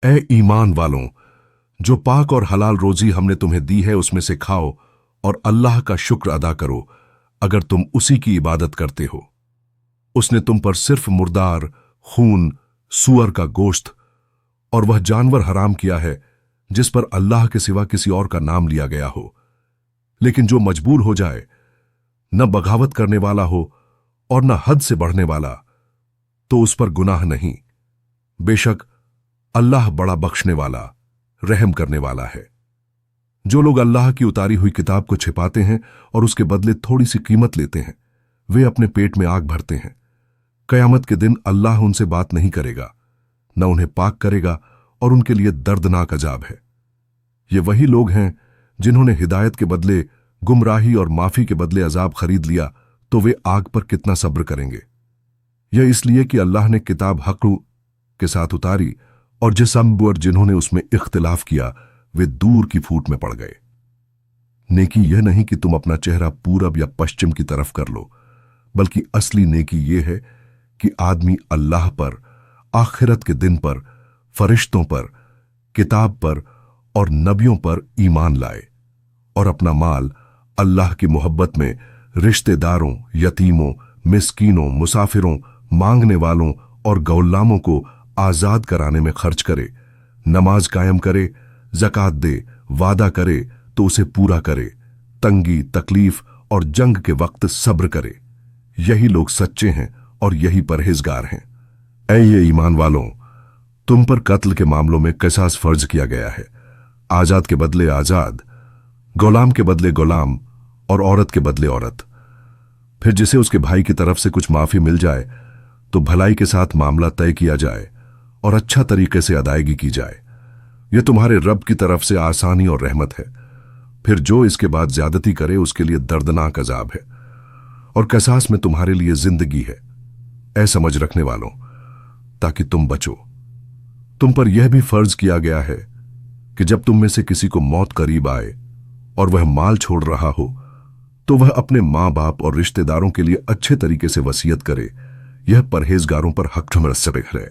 ए ईमान वालों, जो पाक और हलाल रोजी हमने तुम्हें दी है उसमें से खाओ और अल्लाह का शुक्र अदा करो अगर तुम उसी की इबादत करते हो। उसने तुम पर सिर्फ मुर्दार, खून, सूअर का गोश्त और वह जानवर हराम किया है जिस पर अल्लाह के सिवा किसी और का नाम लिया गया हो। लेकिन जो मजबूर हो जाए, न बगावत करने वाला हो और न हद से बढ़ने वाला, तो उस पर गुनाह नहीं। बेशक अल्लाह बड़ा बख्शने वाला, रहम करने वाला है। जो लोग अल्लाह की उतारी हुई किताब को छिपाते हैं और उसके बदले थोड़ी सी कीमत लेते हैं, वे अपने पेट में आग भरते हैं। कयामत के दिन अल्लाह उनसे बात नहीं करेगा, न उन्हें पाक करेगा और उनके लिए दर्दनाक अजाब है। ये वही लोग हैं जिन्होंने हिदायत के बदले गुमराही और माफी के बदले अजाब खरीद लिया, तो वे आग पर कितना सब्र करेंगे। यह इसलिए कि अल्लाह ने किताब हक के साथ उतारी और जिसम जिन्होंने उसमें इख्तिलाफ किया वे दूर की फूट में पड़ गए। नेकी यह नहीं कि तुम अपना चेहरा पूरब या पश्चिम की तरफ कर लो, बल्कि असली नेकी यह है कि आदमी अल्लाह पर, आखिरत के दिन पर, फरिश्तों पर, किताब पर और नबियों पर ईमान लाए और अपना माल अल्लाह की मोहब्बत में रिश्तेदारों, यतीमों, मिस्कीनों, मुसाफिरों, मांगने वालों और गौलामों को आजाद कराने में खर्च करे, नमाज कायम करे, ज़कात दे, वादा करे तो उसे पूरा करे, तंगी, तकलीफ और जंग के वक्त सब्र करे। यही लोग सच्चे हैं और यही परहेजगार हैं। ऐ ये ईमान वालों, तुम पर कत्ल के मामलों में किसास फर्ज किया गया है। आजाद के बदले आजाद, गुलाम के बदले गुलाम और औरत के बदले औरत। फिर जिसे उसके भाई की तरफ से कुछ माफी मिल जाए तो भलाई के साथ मामला तय किया जाए और अच्छा तरीके से अदायगी की जाए। यह तुम्हारे रब की तरफ से आसानी और रहमत है। फिर जो इसके बाद ज्यादती करे उसके लिए दर्दनाक अजाब है और किसास में तुम्हारे लिए जिंदगी है, ऐ समझ रखने वालों, ताकि तुम बचो। तुम पर यह भी फर्ज किया गया है कि जब तुम में से किसी को मौत करीब आए और वह माल छोड़ रहा हो तो वह अपने मां बाप और रिश्तेदारों के लिए अच्छे तरीके से वसीयत करे। यह परहेजगारों पर हक मुरस्सब है।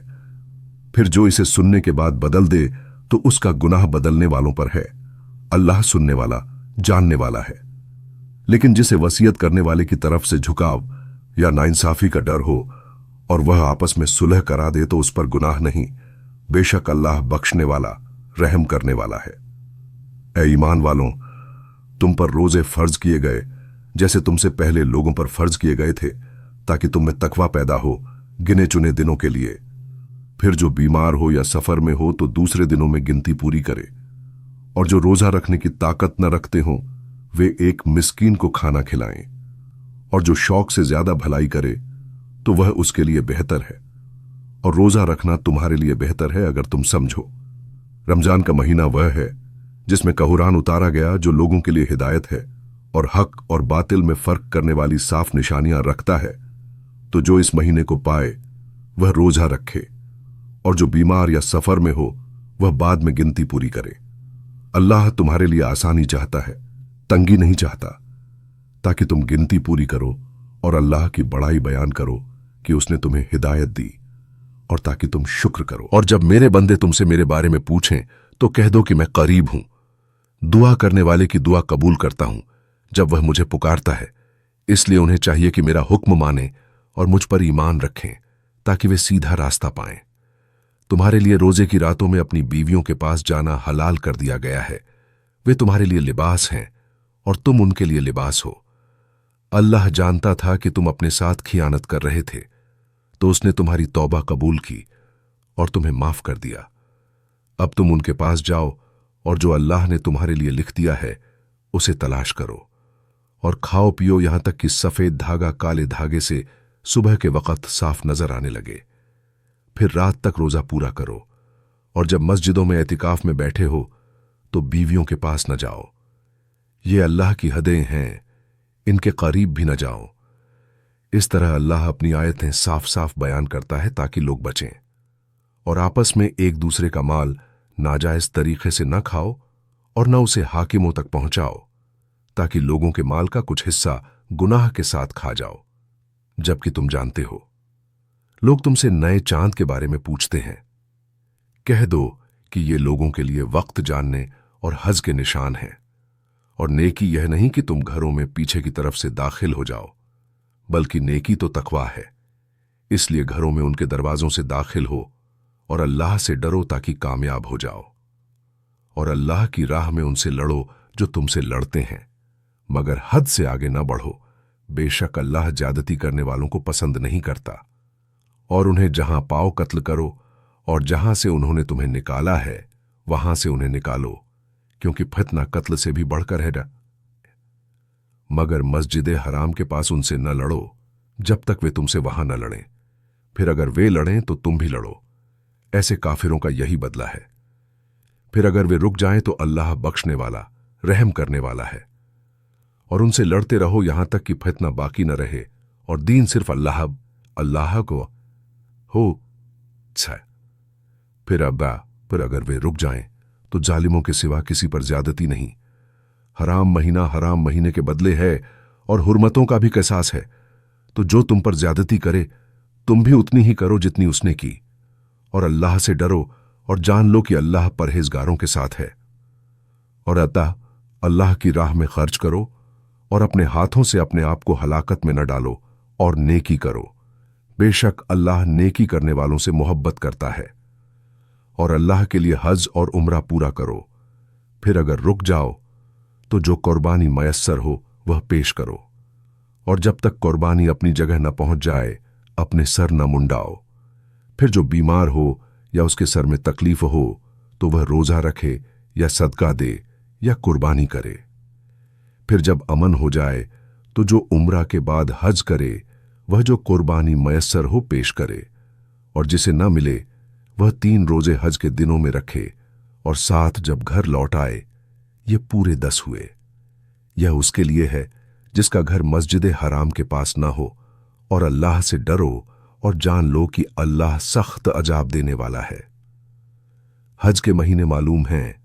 फिर जो इसे सुनने के बाद बदल दे तो उसका गुनाह बदलने वालों पर है। अल्लाह सुनने वाला, जानने वाला है। लेकिन जिसे वसीयत करने वाले की तरफ से झुकाव या नाइंसाफी का डर हो और वह आपस में सुलह करा दे तो उस पर गुनाह नहीं। बेशक अल्लाह बख्शने वाला, रहम करने वाला है। ऐ ईमान वालों, तुम पर रोजे फर्ज किए गए जैसे तुमसे पहले लोगों पर फर्ज किए गए थे, ताकि तुम में तकवा पैदा हो गिने चुने दिनों के लिए। फिर जो बीमार हो या सफर में हो तो दूसरे दिनों में गिनती पूरी करे। और जो रोजा रखने की ताकत न रखते हो वे एक मिस्कीन को खाना खिलाएं। और जो शौक से ज्यादा भलाई करे तो वह उसके लिए बेहतर है। और रोजा रखना तुम्हारे लिए बेहतर है अगर तुम समझो। रमजान का महीना वह है जिसमें कुरान उतारा गया, जो लोगों के लिए हिदायत है और हक और बातिल में फर्क करने वाली साफ निशानियां रखता है। तो जो इस महीने को पाए वह रोजा रखे, और जो बीमार या सफर में हो वह बाद में गिनती पूरी करे। अल्लाह तुम्हारे लिए आसानी चाहता है, तंगी नहीं चाहता, ताकि तुम गिनती पूरी करो और अल्लाह की बड़ाई बयान करो कि उसने तुम्हें हिदायत दी, और ताकि तुम शुक्र करो। और जब मेरे बंदे तुमसे मेरे बारे में पूछें तो कह दो कि मैं करीब हूं, दुआ करने वाले की दुआ कबूल करता हूं जब वह मुझे पुकारता है। इसलिए उन्हें चाहिए कि मेरा हुक्म माने और मुझ पर ईमान रखें, ताकि वे सीधा रास्ता पाएं। तुम्हारे लिए रोजे की रातों में अपनी बीवियों के पास जाना हलाल कर दिया गया है। वे तुम्हारे लिए लिबास हैं और तुम उनके लिए लिबास हो। अल्लाह जानता था कि तुम अपने साथ खियानत कर रहे थे, तो उसने तुम्हारी तौबा कबूल की और तुम्हें माफ कर दिया। अब तुम उनके पास जाओ और जो अल्लाह ने तुम्हारे लिए लिख दिया है उसे तलाश करो और खाओ पियो यहां तक कि सफेद धागा काले धागे से सुबह के वक्त साफ नजर आने लगे। फिर रात तक रोजा पूरा करो, और जब मस्जिदों में एतिकाफ में बैठे हो तो बीवियों के पास न जाओ। ये अल्लाह की हदें हैं, इनके करीब भी न जाओ। इस तरह अल्लाह अपनी आयतें साफ साफ बयान करता है ताकि लोग बचें। और आपस में एक दूसरे का माल नाजायज तरीके से न खाओ और न उसे हाकिमों तक पहुंचाओ, ताकि लोगों के माल का कुछ हिस्सा गुनाह के साथ खा जाओ, जबकि तुम जानते हो। लोग तुमसे नए चांद के बारे में पूछते हैं। कह दो कि ये लोगों के लिए वक्त जानने और हज के निशान हैं। और नेकी यह नहीं कि तुम घरों में पीछे की तरफ से दाखिल हो जाओ, बल्कि नेकी तो तकवा है। इसलिए घरों में उनके दरवाजों से दाखिल हो और अल्लाह से डरो ताकि कामयाब हो जाओ। और अल्लाह की राह में उनसे लड़ो जो तुमसे लड़ते हैं, मगर हद से आगे न बढ़ो। बेशक अल्लाह ज्यादती करने वालों को पसंद नहीं करता। और उन्हें जहां पाओ कत्ल करो, और जहां से उन्होंने तुम्हें निकाला है वहां से उन्हें निकालो, क्योंकि फितना कत्ल से भी बढ़कर है। मगर मस्जिद हराम के पास उनसे न लड़ो जब तक वे तुमसे वहां न लड़ें। फिर अगर वे लड़ें तो तुम भी लड़ो। ऐसे काफिरों का यही बदला है। फिर अगर वे रुक जाएं तो अल्लाह बख्शने वाला, रहम करने वाला है। और उनसे लड़ते रहो यहां तक कि फितना बाकी न रहे और दीन सिर्फ अल्लाह को हो। फिर अगर वे रुक जाएं तो जालिमों के सिवा किसी पर ज्यादती नहीं। हराम महीने के बदले है और हुर्मतों का भी किसास है। तो जो तुम पर ज्यादती करे तुम भी उतनी ही करो जितनी उसने की। और अल्लाह से डरो और जान लो कि अल्लाह परहेजगारों के साथ है। और अतः अल्लाह की राह में खर्च करो और अपने हाथों से अपने आप को हलाकत में न डालो और नेकी करो। बेशक अल्लाह नेकी करने वालों से मोहब्बत करता है। और अल्लाह के लिए हज और उम्रा पूरा करो। फिर अगर रुक जाओ तो जो कुर्बानी मयस्सर हो वह पेश करो। और जब तक कुर्बानी अपनी जगह न पहुंच जाए अपने सर न मुंडाओ। फिर जो बीमार हो या उसके सर में तकलीफ हो तो वह रोजा रखे या सदका दे या कुर्बानी करे। फिर जब अमन हो जाए तो जो उम्रा के बाद हज करे वह जो कुर्बानी मयस्सर हो पेश करे। और जिसे न मिले वह 3 रोजे हज के दिनों में रखे और 7 जब घर लौट आए। ये पूरे 10 हुए। यह उसके लिए है जिसका घर मस्जिद हराम के पास न हो। और अल्लाह से डरो और जान लो कि अल्लाह सख्त अजाब देने वाला है। हज के महीने मालूम हैं,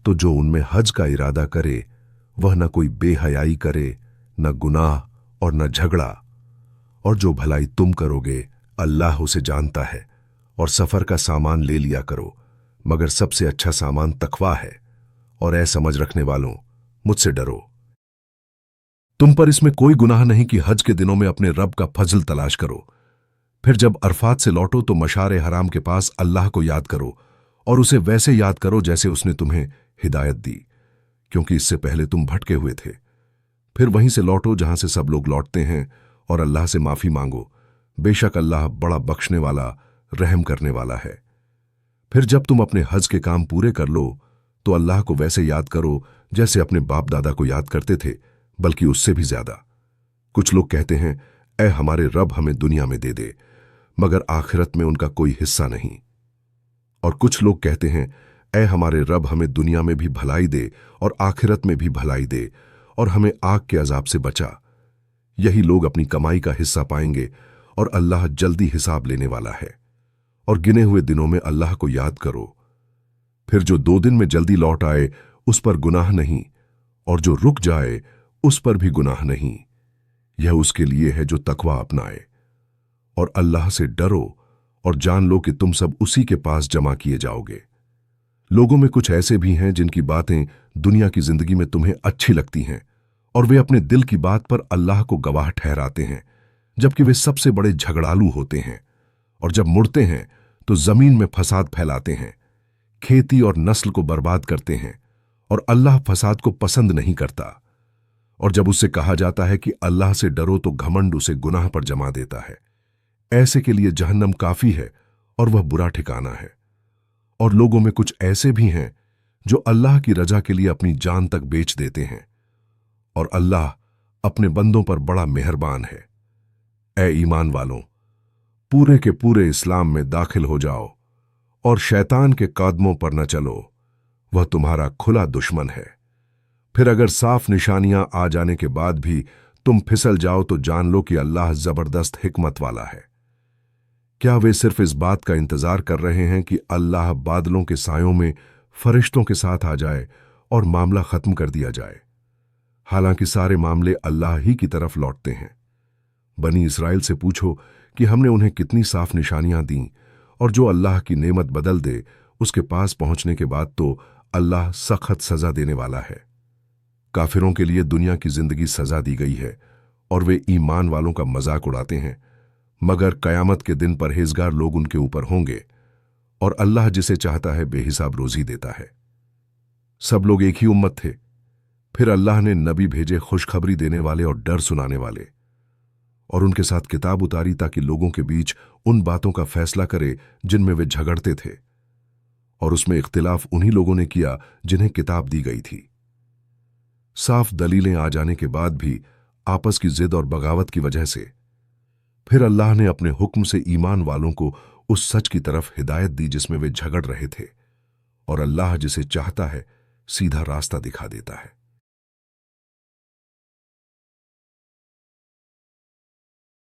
तो जो उनमें हज का इरादा करे वह न कोई बेहयाई करे, न गुनाह और न झगड़ा। और जो भलाई तुम करोगे अल्लाह उसे जानता है। और सफर का सामान ले लिया करो, मगर सबसे अच्छा सामान तकवा है। और ऐ समझ रखने वालों, मुझसे डरो। तुम पर इसमें कोई गुनाह नहीं कि हज के दिनों में अपने रब का फजल तलाश करो। फिर जब अरफात से लौटो तो मशारे हराम के पास अल्लाह को याद करो और उसे वैसे याद करो जैसे उसने तुम्हें हिदायत दी, क्योंकि इससे पहले तुम भटके हुए थे। फिर वहीं से लौटो जहां से सब लोग लौटते हैं और अल्लाह से माफी मांगो। बेशक अल्लाह बड़ा बख्शने वाला, रहम करने वाला है। फिर जब तुम अपने हज के काम पूरे कर लो तो अल्लाह को वैसे याद करो जैसे अपने बाप दादा को याद करते थे, बल्कि उससे भी ज्यादा। कुछ लोग कहते हैं, ऐ हमारे रब हमें दुनिया में दे दे, मगर आखिरत में उनका कोई हिस्सा नहीं। और कुछ लोग कहते हैं, ऐ हमारे रब हमें दुनिया में भी भलाई दे और आखिरत में भी भलाई दे और हमें आग के अजाब से बचा। यही लोग अपनी कमाई का हिस्सा पाएंगे और अल्लाह जल्दी हिसाब लेने वाला है। और गिने हुए दिनों में अल्लाह को याद करो। फिर जो 2 दिन में जल्दी लौट आए उस पर गुनाह नहीं, और जो रुक जाए उस पर भी गुनाह नहीं। यह उसके लिए है जो तकवा अपनाए। और अल्लाह से डरो और जान लो कि तुम सब उसी के पास जमा किए जाओगे। लोगों में कुछ ऐसे भी हैं जिनकी बातें दुनिया की जिंदगी में तुम्हें अच्छी लगती हैं और वे अपने दिल की बात पर अल्लाह को गवाह ठहराते हैं, जबकि वे सबसे बड़े झगड़ालू होते हैं। और जब मुड़ते हैं तो जमीन में फसाद फैलाते हैं, खेती और नस्ल को बर्बाद करते हैं। और अल्लाह फसाद को पसंद नहीं करता। और जब उससे कहा जाता है कि अल्लाह से डरो तो घमंड उसे गुनाह पर जमा देता है। ऐसे के लिए जहन्नम काफी है और वह बुरा ठिकाना है। और लोगों में कुछ ऐसे भी हैं जो अल्लाह की रजा के लिए अपनी जान तक बेच देते हैं। और अल्लाह अपने बंदों पर बड़ा मेहरबान है। ऐ ईमान वालों, पूरे के पूरे इस्लाम में दाखिल हो जाओ और शैतान के कदमों पर न चलो, वह तुम्हारा खुला दुश्मन है। फिर अगर साफ निशानियां आ जाने के बाद भी तुम फिसल जाओ तो जान लो कि अल्लाह जबरदस्त हिकमत वाला है। क्या वे सिर्फ इस बात का इंतजार कर रहे हैं कि अल्लाह बादलों के सायों में फरिश्तों के साथ आ जाए और मामला खत्म कर दिया जाए? हालांकि सारे मामले अल्लाह ही की तरफ लौटते हैं। बनी इसराइल से पूछो कि हमने उन्हें कितनी साफ निशानियां दी, और जो अल्लाह की नेमत बदल दे उसके पास पहुंचने के बाद तो अल्लाह सख्त सजा देने वाला है। काफिरों के लिए दुनिया की जिंदगी सजा दी गई है और वे ईमान वालों का मजाक उड़ाते हैं, मगर कयामत के दिन परहेजगार लोग उनके ऊपर होंगे और अल्लाह जिसे चाहता है बेहिसाब रोजी देता है। सब लोग एक ही उम्मत थे, फिर अल्लाह ने नबी भेजे खुशखबरी देने वाले और डर सुनाने वाले, और उनके साथ किताब उतारी ताकि लोगों के बीच उन बातों का फैसला करे जिनमें वे झगड़ते थे, और उसमें इख्तिलाफ उन्हीं लोगों ने किया जिन्हें किताब दी गई थी। साफ दलीलें आ जाने के बाद भी आपस की जिद और बगावत की वजह से फिर अल्लाह ने अपने हुक्म से ईमान वालों को उस सच की तरफ हिदायत दी जिसमें वे झगड़ रहे थे, और अल्लाह जिसे चाहता है सीधा रास्ता दिखा देता है।